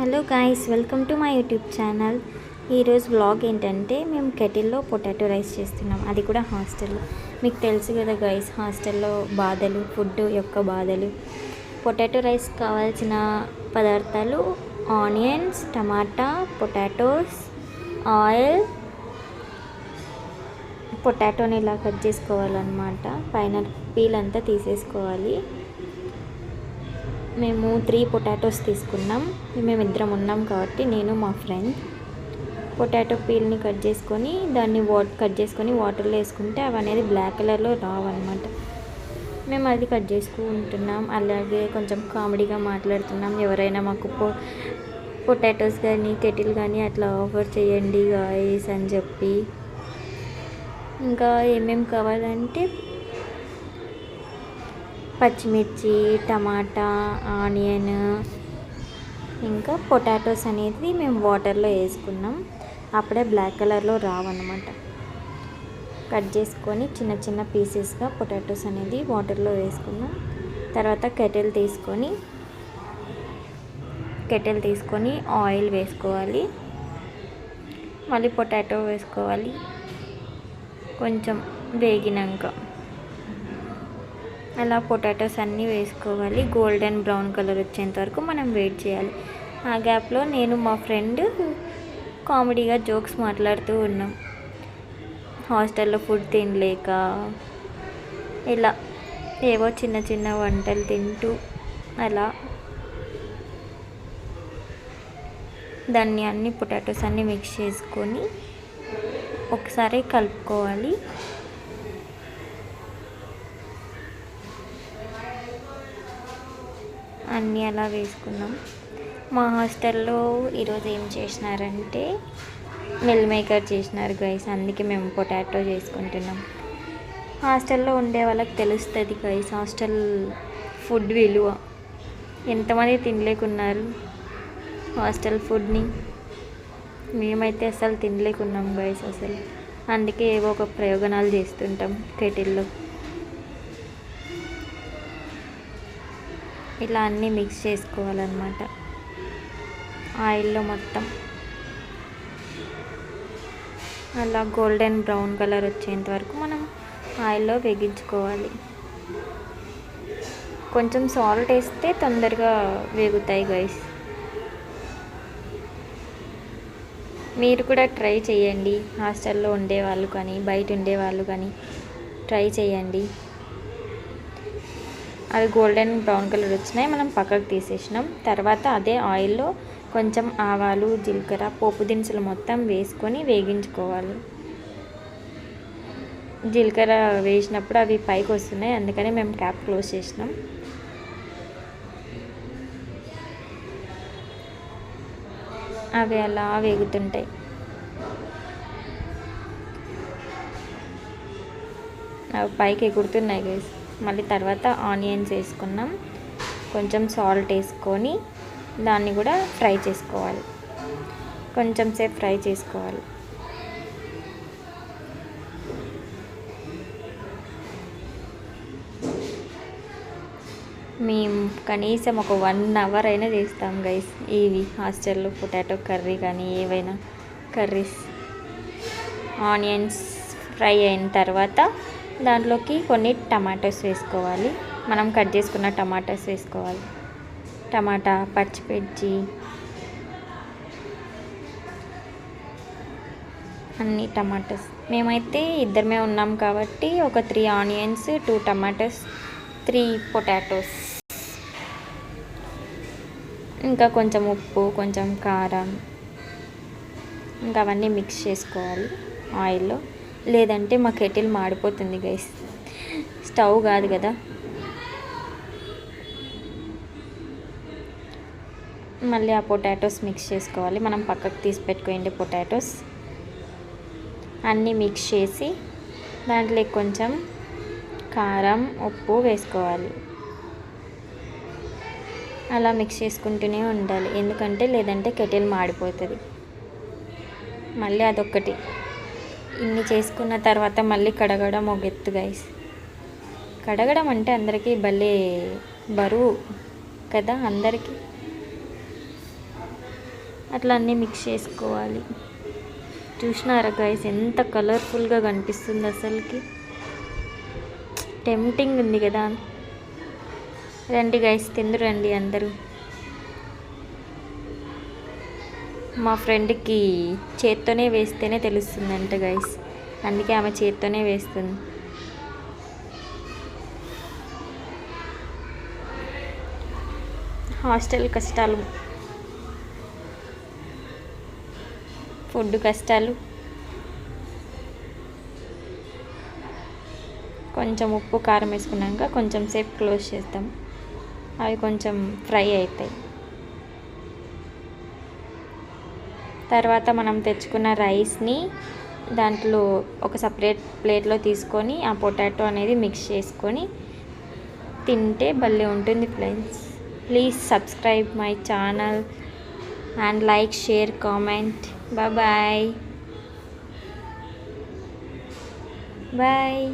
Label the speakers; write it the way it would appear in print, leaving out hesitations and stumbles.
Speaker 1: Hello guys, welcome to my YouTube channel. ఈరోజు vlog ఏంటంటే మేము కెటిల్లో పొటాటో రైస్ చేస్తున్నాం, అది కూడా హాస్టల్లో. మీకు తెలుసు కదా గాయ్స్, హాస్టల్లో బాధలు, ఫుడ్ యొక్క బాధలు. పొటాటో రైస్ కావాల్సిన పదార్థాలు ఆనియన్స్, టమాటా, పొటాటోస్, ఆయిల్. పొటాటోని ఇలా కట్ చేసుకోవాలన్నమాట, పైన పీల్ అంతా తీసేసుకోవాలి. మేము 3 పొటాటోస్ తీసుకున్నాం. మేమిద్దరం ఉన్నాం కాబట్టి నేను మా ఫ్రెండ్. పొటాటో పీల్ని కట్ చేసుకొని దాన్ని కట్ చేసుకొని వాటర్లో వేసుకుంటే అవి అనేది బ్లాక్ కలర్లో రావన్నమాట. మేము అది కట్ చేసుకుంటున్నాం, అలాగే కొంచెం కామెడీగా మాట్లాడుతున్నాం. ఎవరైనా మాకు పొటాటోస్ కానీ కెటిల్ కానీ అట్లా ఆఫర్ చేయండి గాయ్స్ అని చెప్పి. ఇంకా ఏమేమి కావాలంటే పచ్చిమిర్చి, టమాటా, ఆనియన్, ఇంకా పొటాటోస్ అనేది మేము వాటర్లో వేసుకున్నాం. అప్పుడే బ్లాక్ కలర్లో రావన్నమాట. కట్ చేసుకొని చిన్న చిన్న పీసెస్గా పొటాటోస్ అనేది వాటర్లో వేసుకున్నాం. తర్వాత కెటిల్ తీసుకొని ఆయిల్ వేసుకోవాలి. మళ్ళీ పొటాటో వేసుకోవాలి. కొంచెం వేగినాక అలా పొటాటోస్ అన్నీ వేసుకోవాలి. గోల్డెన్ బ్రౌన్ కలర్ వచ్చేంత వరకు మనం వెయిట్ చేయాలి. ఆ గ్యాప్లో నేను మా ఫ్రెండ్ కామెడీగా జోక్స్ మాట్లాడుతూ ఉన్నాం. హాస్టల్లో ఫుడ్ తినలేక ఇలా ఏవో చిన్న చిన్న వంటలు తింటూ అలా దాన్ని అన్ని పొటాటోస్ అన్నీ మిక్స్ చేసుకొని ఒకసారి కలుపుకోవాలి. అన్నీ అలా వేసుకున్నాం. మా హాస్టల్లో ఈరోజు ఏం చేసినారంటే మిల్ మేకర్ చేసినారు గైస్, అందుకే మేము పొటాటో చేసుకుంటున్నాం. హాస్టల్లో ఉండే వాళ్ళకి తెలుస్తుంది గైస్ హాస్టల్ ఫుడ్ విలువ. ఎంతమంది తినలేకున్నారు హాస్టల్ ఫుడ్ని. మేమైతే అసలు తినలేకున్నాం గైస్ అసలు. అందుకే ఏవో ఒక ప్రయోజనాలు చేస్తుంటాం కెటిల్లో. ఇలా అన్నీ మిక్స్ చేసుకోవాలన్నమాట ఆయిల్లో మొత్తం. అలా గోల్డెన్ బ్రౌన్ కలర్ వచ్చేంత వరకు మనం ఆయిల్లో వేగించుకోవాలి. కొంచెం సాల్ట్ వేస్తే తొందరగా వేగుతాయి గైస్. మీరు కూడా ట్రై చేయండి. హాస్టల్లో ఉండేవాళ్ళు కానీ బయట ఉండేవాళ్ళు కానీ ట్రై చేయండి. అవి గోల్డెన్ బ్రౌన్ కలర్ వచ్చినాయి, మనం పక్కకు తీసేసినాం. తర్వాత అదే ఆయిల్లో కొంచెం ఆవాలు, జీలకర్ర, పోపు దినుసులు మొత్తం వేసుకొని వేగించుకోవాలి. జీలకర్ర వేసినప్పుడు అవి పైకి వస్తున్నాయి, అందుకని మేము క్యాప్ క్లోజ్ చేసినాం. అవి అలా వేగుతుంటాయి. అవి పైకి ఎగురుతున్నాయి గైస్. మళ్ళీ తర్వాత ఆనియన్స్ వేసుకున్నాం. కొంచెం సాల్ట్ వేసుకొని దాన్ని కూడా ఫ్రై చేసుకోవాలి. కొంచెం సేపు ఫ్రై చేసుకోవాలి. మేము కనీసం ఒక 1 అవర్ అయినా చేస్తాం గైస్ ఇవి హాస్టల్లో. పొటాటో కర్రీ కానీ ఏవైనా కర్రీస్. ఆనియన్స్ ఫ్రై అయిన తర్వాత దాంట్లోకి కొన్ని టమాటోస్ వేసుకోవాలి. మనం కట్ చేసుకున్న టమాటోస్ వేసుకోవాలి. టమాటా, పచ్చిమిర్చి అన్ని టమాటోస్. మేమైతే ఇద్దరమే ఉన్నాం కాబట్టి ఒక 3 ఆనియన్స్, 2 టమాటోస్, 3 పొటాటోస్, ఇంకా కొంచెం ఉప్పు, కొంచెం కారం, ఇంకా అవన్నీ మిక్స్ చేసుకోవాలి ఆయిల్లో. లేదంటే మా కెటిల్ మాడిపోతుంది గైస్, స్టవ్ కాదు కదా. మళ్ళీ ఆ పొటాటోస్ మిక్స్ చేసుకోవాలి. మనం పక్కకు తీసి పెట్టుకోండి పొటాటోస్ అన్నీ మిక్స్ చేసి దాంట్లో కొంచెం కారం, ఉప్పు వేసుకోవాలి. అలా మిక్స్ చేసుకుంటూనే ఉండాలి, ఎందుకంటే లేదంటే కెటిల్ మాడిపోతుంది. మళ్ళీ అదొక్కటి. ఇన్ని చేసుకున్న తర్వాత మళ్ళీ కడగడం ఒక ఎత్తు గైస్. కడగడం అంటే అందరికీ భలే బరువు కదా అందరికీ. అట్లా అన్నీ మిక్స్ చేసుకోవాలి. చూసినారా గైస్ ఎంత కలర్ఫుల్గా కనిపిస్తుంది, అసలుకి టెంప్టింగ్ ఉంది కదా. రండి గైస్, తిందురండి అందరూ. మా ఫ్రెండ్కి చేత్తోనే వేస్తేనే తెలుస్తుందంట గైస్, అందుకే ఆమె చేత్తోనే వేస్తుంది. హాస్టల్ కష్టాలు, ఫుడ్ కష్టాలు. కొంచెం ఉప్పు కారం వేసుకున్నాక కొంచెం సేపు క్లోజ్ చేస్తాం, అవి కొంచెం ఫ్రై అవుతాయి. తర్వాత మనం తెచ్చుకున్న రైస్ని దాంట్లో ఒక సపరేట్ ప్లేట్లో తీసుకొని ఆ పొటాటో అనేది మిక్స్ చేసుకొని తింటే భలే ఉంటుంది friends. Please subscribe my channel and like, share, comment. Bye bye.